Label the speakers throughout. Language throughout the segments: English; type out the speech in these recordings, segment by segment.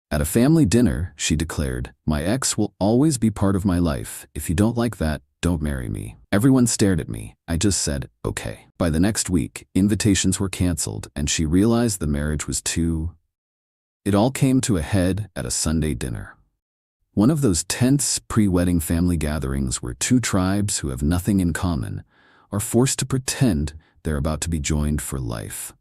Speaker 1: At a family dinner, she declared, "My ex will always be part of my life. If you don't like that, don't marry me." Everyone stared at me. I just said, okay. By the next week, invitations were canceled, and she realized the marriage was too... It all came to a head at a Sunday dinner. One of those tense pre-wedding family gatherings where two tribes who have nothing in common are forced to pretend they're about to be joined for life.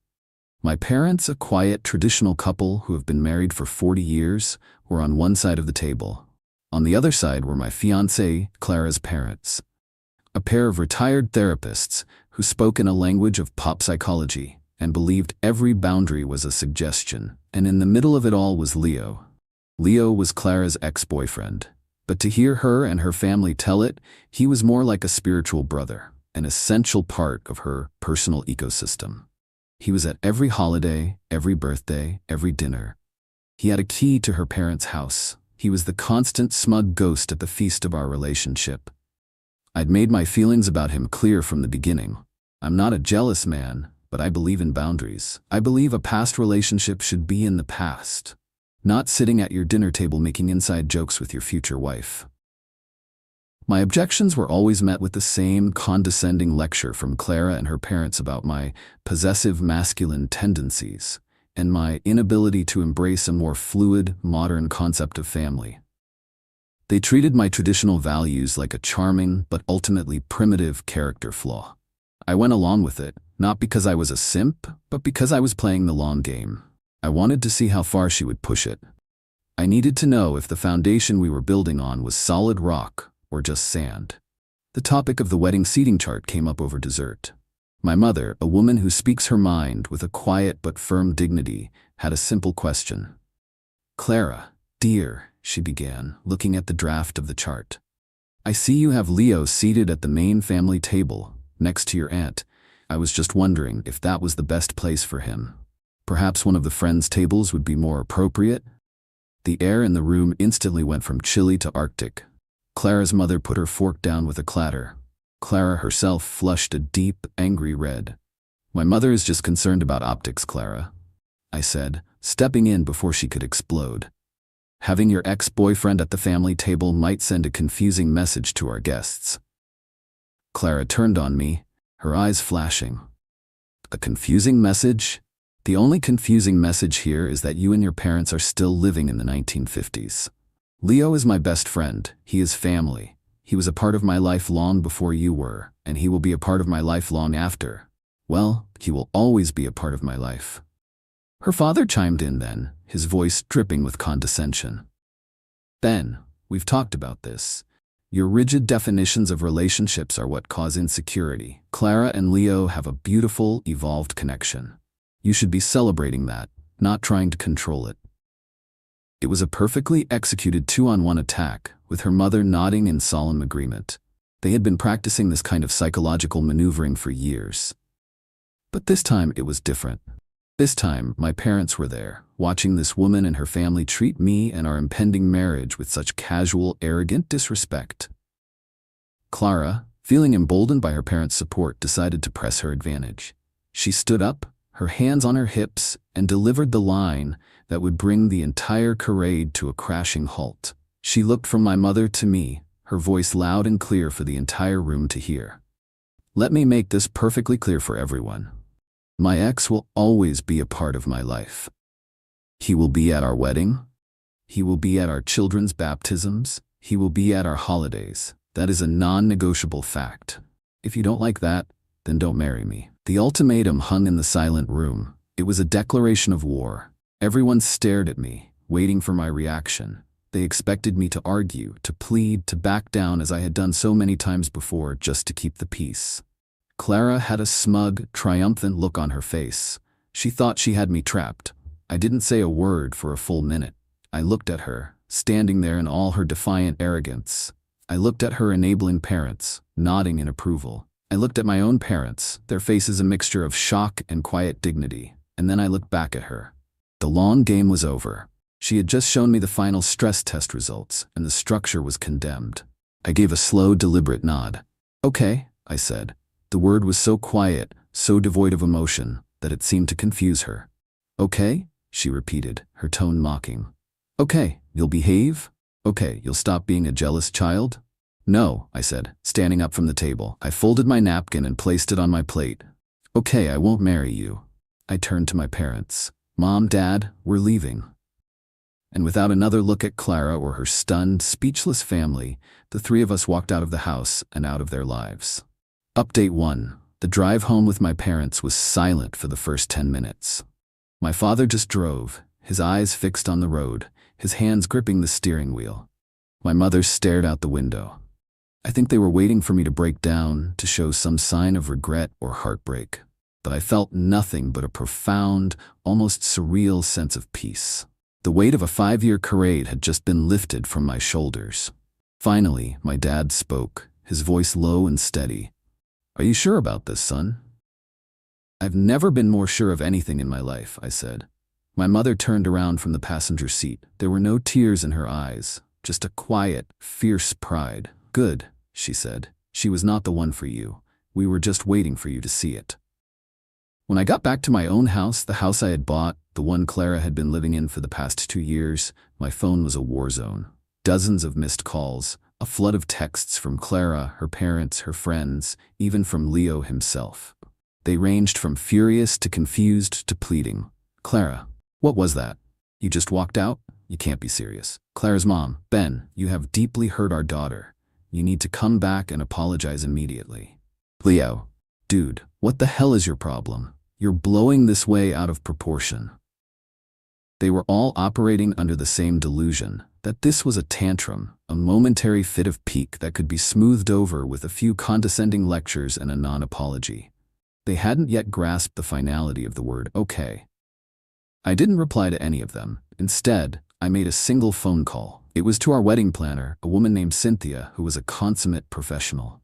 Speaker 1: My parents, a quiet, traditional couple who have been married for 40 years, were on one side of the table. On the other side were my fiancée, Clara's parents, a pair of retired therapists who spoke in a language of pop psychology and believed every boundary was a suggestion. And in the middle of it all was Leo. Leo was Clara's ex-boyfriend, but to hear her and her family tell it, he was more like a spiritual brother, an essential part of her personal ecosystem. He was at every holiday, every birthday, every dinner. He had a key to her parents' house. He was the constant smug ghost at the feast of our relationship. I'd made my feelings about him clear from the beginning. I'm not a jealous man, but I believe in boundaries. I believe a past relationship should be in the past, not sitting at your dinner table making inside jokes with your future wife. My objections were always met with the same condescending lecture from Clara and her parents about my possessive masculine tendencies and my inability to embrace a more fluid, modern concept of family. They treated my traditional values like a charming but ultimately primitive character flaw. I went along with it, not because I was a simp, but because I was playing the long game. I wanted to see how far she would push it. I needed to know if the foundation we were building on was solid rock or just sand. The topic of the wedding seating chart came up over dessert. My mother, a woman who speaks her mind with a quiet but firm dignity, had a simple question. "Clara, dear," she began, looking at the draft of the chart. "I see you have Leo seated at the main family table, next to your aunt. I was just wondering if that was the best place for him. Perhaps one of the friends' tables would be more appropriate?" The air in the room instantly went from chilly to arctic. Clara's mother put her fork down with a clatter. Clara herself flushed a deep, angry red. "My mother is just concerned about optics, Clara," I said, stepping in before she could explode. "Having your ex-boyfriend at the family table might send a confusing message to our guests." Clara turned on me, her eyes flashing. "A confusing message? The only confusing message here is that you and your parents are still living in the 1950s. Leo is my best friend. He is family. He was a part of my life long before you were, and he will be a part of my life long after. Well, he will always be a part of my life." Her father chimed in then, his voice dripping with condescension. "Ben, we've talked about this. Your rigid definitions of relationships are what cause insecurity. Clara and Leo have a beautiful, evolved connection. You should be celebrating that, not trying to control it." It was a perfectly executed two-on-one attack, with her mother nodding in solemn agreement. They had been practicing this kind of psychological maneuvering for years. But this time it was different. This time, my parents were there, watching this woman and her family treat me and our impending marriage with such casual, arrogant disrespect. Clara, feeling emboldened by her parents' support, decided to press her advantage. She stood up, her hands on her hips, and delivered the line that would bring the entire charade to a crashing halt. She looked from my mother to me, her voice loud and clear for the entire room to hear. "Let me make this perfectly clear for everyone. My ex will always be a part of my life. He will be at our wedding. He will be at our children's baptisms. He will be at our holidays. That is a non-negotiable fact. If you don't like that, then don't marry me." The ultimatum hung in the silent room. It was a declaration of war. Everyone stared at me, waiting for my reaction. They expected me to argue, to plead, to back down as I had done so many times before just to keep the peace. Clara had a smug, triumphant look on her face. She thought she had me trapped. I didn't say a word for a full minute. I looked at her, standing there in all her defiant arrogance. I looked at her enabling parents, nodding in approval. I looked at my own parents, their faces a mixture of shock and quiet dignity, and then I looked back at her. The long game was over. She had just shown me the final stress test results, and the structure was condemned. I gave a slow, deliberate nod. "Okay," I said. The word was so quiet, so devoid of emotion, that it seemed to confuse her. "Okay?" she repeated, her tone mocking. Okay, you'll behave? Okay, you'll stop being a jealous child? No, I said, standing up from the table. I folded my napkin and placed it on my plate. Okay, I won't marry you. I turned to my parents. Mom, Dad, we're leaving. And without another look at Clara or her stunned, speechless family, the three of us walked out of the house and out of their lives. Update 1. The drive home with my parents was silent for the first 10 minutes. My father just drove, his eyes fixed on the road, his hands gripping the steering wheel. My mother stared out the window. I think they were waiting for me to break down, to show some sign of regret or heartbreak. But I felt nothing but a profound, almost surreal sense of peace. The weight of a 5-year charade had just been lifted from my shoulders. Finally, my dad spoke, his voice low and steady. Are you sure about this, son? I've never been more sure of anything in my life, I said. My mother turned around from the passenger seat. There were no tears in her eyes, just a quiet, fierce pride. Good, she said. She was not the one for you. We were just waiting for you to see it. When I got back to my own house, the house I had bought, the one Clara had been living in for the past 2 years, my phone was a war zone. Dozens of missed calls, a flood of texts from Clara, her parents, her friends, even from Leo himself. They ranged from furious to confused to pleading. Clara, what was that? You just walked out? You can't be serious. Clara's mom, Ben, you have deeply hurt our daughter. You need to come back and apologize immediately. Leo, dude, what the hell is your problem? You're blowing this way out of proportion. They were all operating under the same delusion, that this was a tantrum, a momentary fit of pique that could be smoothed over with a few condescending lectures and a non-apology. They hadn't yet grasped the finality of the word okay. I didn't reply to any of them. Instead, I made a single phone call. It was to our wedding planner, a woman named Cynthia, who was a consummate professional.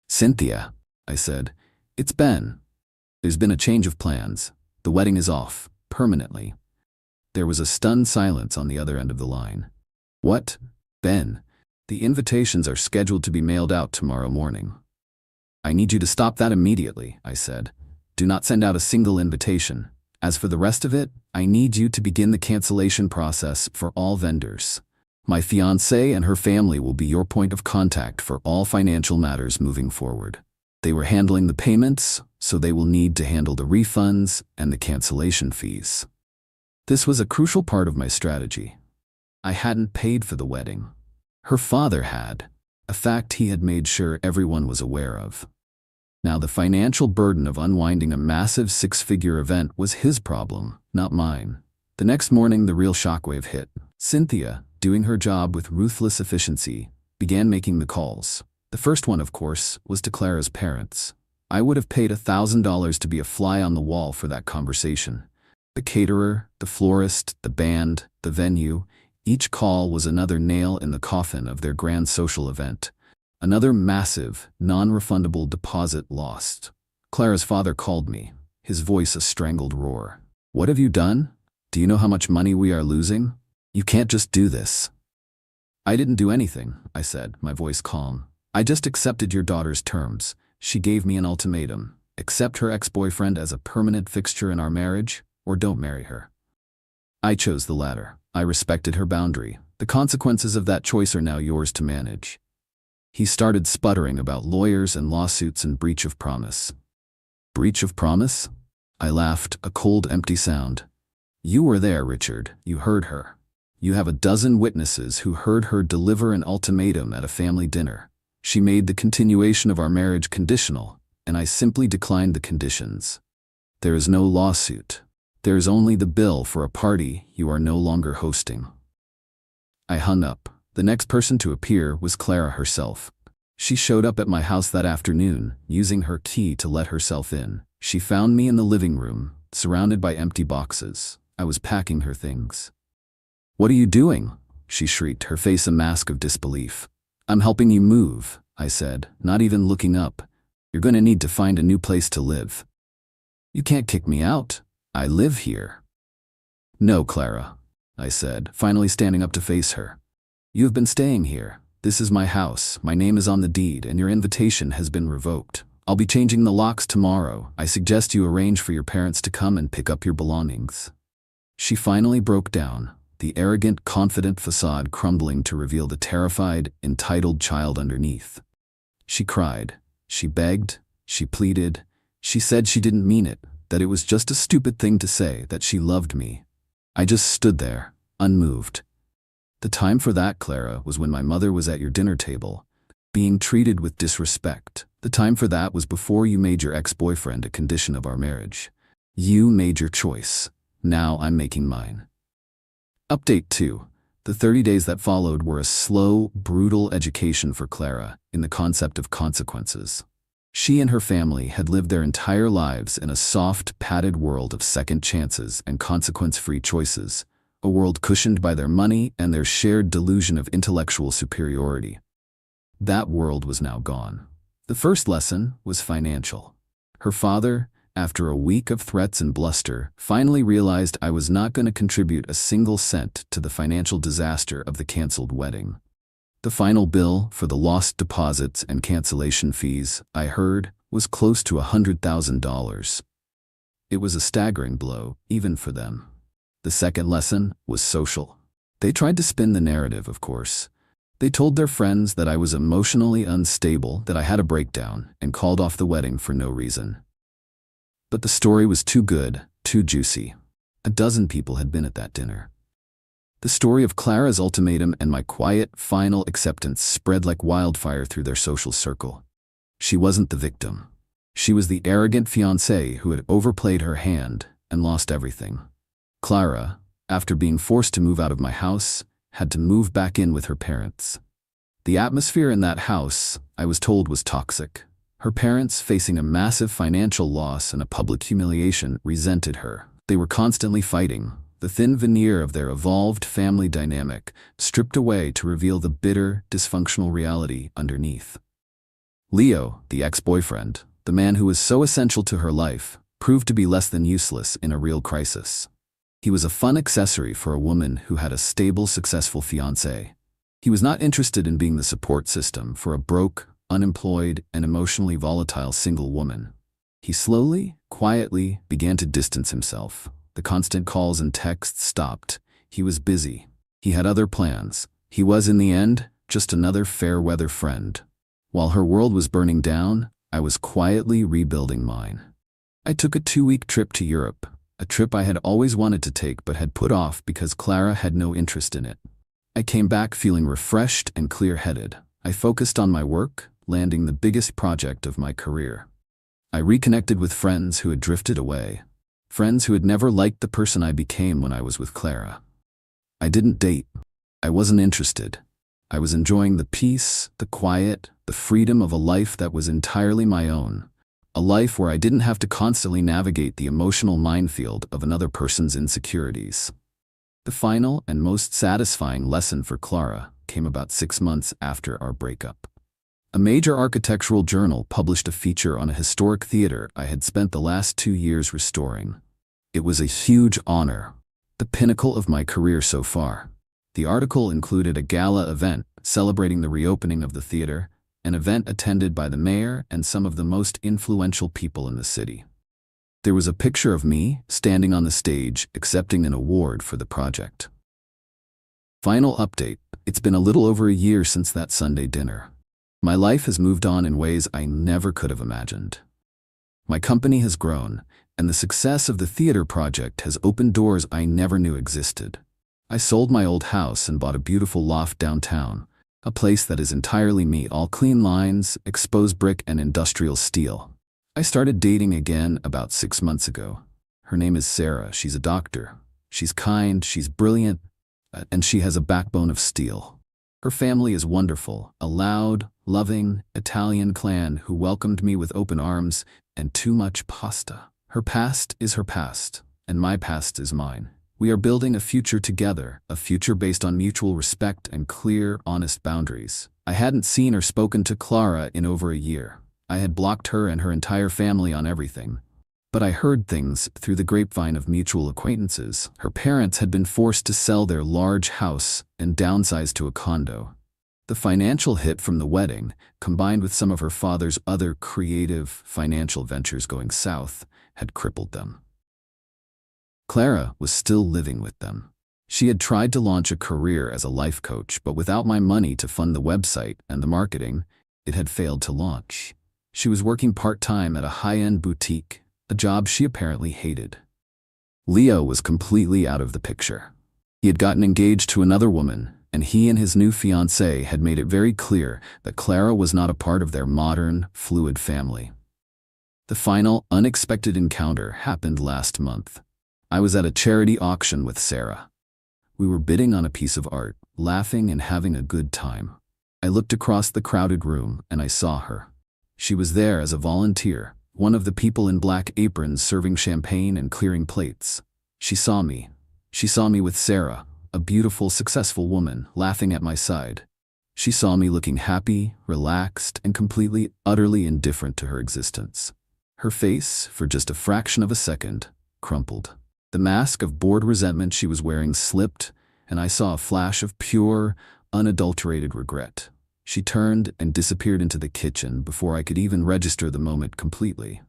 Speaker 1: Cynthia, I said, it's Ben. There's been a change of plans. The wedding is off, permanently. There was a stunned silence on the other end of the line. What? Ben, the invitations are scheduled to be mailed out tomorrow morning. I need you to stop that immediately, I said. Do not send out a single invitation. As for the rest of it, I need you to begin the cancellation process for all vendors. My fiancée and her family will be your point of contact for all financial matters moving forward. They were handling the payments, so they will need to handle the refunds and the cancellation fees. This was a crucial part of my strategy. I hadn't paid for the wedding. Her father had, a fact he had made sure everyone was aware of. Now the financial burden of unwinding a massive 6-figure event was his problem, not mine. The next morning the real shockwave hit. Cynthia, doing her job with ruthless efficiency, began making the calls. The first one, of course, was to Clara's parents. I would have paid $1,000 to be a fly on the wall for that conversation. The caterer, the florist, the band, the venue, each call was another nail in the coffin of their grand social event. Another massive, non-refundable deposit lost. Clara's father called me, his voice a strangled roar. What have you done? Do you know how much money we are losing? You can't just do this. I didn't do anything, I said, my voice calm. I just accepted your daughter's terms. She gave me an ultimatum. Accept her ex-boyfriend as a permanent fixture in our marriage, or don't marry her. I chose the latter. I respected her boundary. The consequences of that choice are now yours to manage. He started sputtering about lawyers and lawsuits and breach of promise. Breach of promise? I laughed, a cold, empty sound. You were there, Richard. You heard her. You have a dozen witnesses who heard her deliver an ultimatum at a family dinner. She made the continuation of our marriage conditional, and I simply declined the conditions. There is no lawsuit. There is only the bill for a party you are no longer hosting. I hung up. The next person to appear was Clara herself. She showed up at my house that afternoon, using her key to let herself in. She found me in the living room, surrounded by empty boxes. I was packing her things. What are you doing? She shrieked, her face a mask of disbelief. I'm helping you move, I said, not even looking up. You're going to need to find a new place to live. You can't kick me out. I live here. No, Clara, I said, finally standing up to face her. You have been staying here. This is my house. My name is on the deed, and your invitation has been revoked. I'll be changing the locks tomorrow. I suggest you arrange for your parents to come and pick up your belongings. She finally broke down. the arrogant, confident facade crumbling to reveal the terrified, entitled child underneath. She cried. She begged. She pleaded. She said she didn't mean it, that it was just a stupid thing to say, that she loved me. I just stood there, unmoved. The time for that, Clara, was when my mother was at your dinner table, being treated with disrespect. The time for that was before you made your ex-boyfriend a condition of our marriage. You made your choice. Now I'm making mine. Update 2. The 30 days that followed were a slow, brutal education for Clara in the concept of consequences. She and her family had lived their entire lives in a soft, padded world of second chances and consequence-free choices, a world cushioned by their money and their shared delusion of intellectual superiority. That world was now gone. The first lesson was financial. Her father, after a week of threats and bluster, finally realized I was not going to contribute a single cent to the financial disaster of the canceled wedding. The final bill for the lost deposits and cancellation fees, I heard, was close to $100,000. It was a staggering blow, even for them. The second lesson was social. They tried to spin the narrative, of course. They told their friends that I was emotionally unstable, that I had a breakdown, and called off the wedding for no reason. But the story was too good, too juicy. A dozen people had been at that dinner. The story of Clara's ultimatum and my quiet, final acceptance spread like wildfire through their social circle. She wasn't the victim. She was the arrogant fiancé who had overplayed her hand and lost everything. Clara, after being forced to move out of my house, had to move back in with her parents. The atmosphere in that house, I was told, was toxic. Her parents, facing a massive financial loss and a public humiliation, resented her. They were constantly fighting, the thin veneer of their evolved family dynamic stripped away to reveal the bitter, dysfunctional reality underneath. Leo, the ex-boyfriend, the man who was so essential to her life, proved to be less than useless in a real crisis. He was a fun accessory for a woman who had a stable, successful fiancé. He was not interested in being the support system for a broke, unemployed, and emotionally volatile single woman. He slowly, quietly began to distance himself. The constant calls and texts stopped. He was busy. He had other plans. He was, in the end, just another fair-weather friend. While her world was burning down, I was quietly rebuilding mine. I took a 2-week trip to Europe, a trip I had always wanted to take but had put off because Clara had no interest in it. I came back feeling refreshed and clear-headed. I focused on my work, landing the biggest project of my career. I reconnected with friends who had drifted away, friends who had never liked the person I became when I was with Clara. I didn't date. I wasn't interested. I was enjoying the peace, the quiet, the freedom of a life that was entirely my own, a life where I didn't have to constantly navigate the emotional minefield of another person's insecurities. The final and most satisfying lesson for Clara came about 6 months after our breakup. A major architectural journal published a feature on a historic theater I had spent the last 2 years restoring. It was a huge honor, the pinnacle of my career so far. The article included a gala event celebrating the reopening of the theater, an event attended by the mayor and some of the most influential people in the city. There was a picture of me standing on the stage accepting an award for the project. Final update: it's been a little over a year since that Sunday dinner. My life has moved on in ways I never could have imagined. My company has grown, and the success of the theater project has opened doors I never knew existed. I sold my old house and bought a beautiful loft downtown, a place that is entirely me, all clean lines, exposed brick, and industrial steel. I started dating again about 6 months ago. Her name is Sarah. She's a doctor. She's kind, she's brilliant, and she has a backbone of steel. Her family is wonderful, a loud, loving, Italian clan who welcomed me with open arms and too much pasta. Her past is her past, and my past is mine. We are building a future together, a future based on mutual respect and clear, honest boundaries. I hadn't seen or spoken to Clara in over a year. I had blocked her and her entire family on everything. But I heard things through the grapevine of mutual acquaintances. Her parents had been forced to sell their large house and downsize to a condo. The financial hit from the wedding, combined with some of her father's other creative financial ventures going south, had crippled them. Clara was still living with them. She had tried to launch a career as a life coach, but without my money to fund the website and the marketing, it had failed to launch. She was working part-time at a high-end boutique, a job she apparently hated. Leo was completely out of the picture. He had gotten engaged to another woman, and he and his new fiancée had made it very clear that Clara was not a part of their modern, fluid family. The final, unexpected encounter happened last month. I was at a charity auction with Sarah. We were bidding on a piece of art, laughing and having a good time. I looked across the crowded room and I saw her. She was there as a volunteer, one of the people in black aprons serving champagne and clearing plates. She saw me. She saw me with Sarah, a beautiful, successful woman, laughing at my side. She saw me looking happy, relaxed, and completely, utterly indifferent to her existence. Her face, for just a fraction of a second, crumpled. The mask of bored resentment she was wearing slipped, and I saw a flash of pure, unadulterated regret. She turned and disappeared into the kitchen before I could even register the moment completely.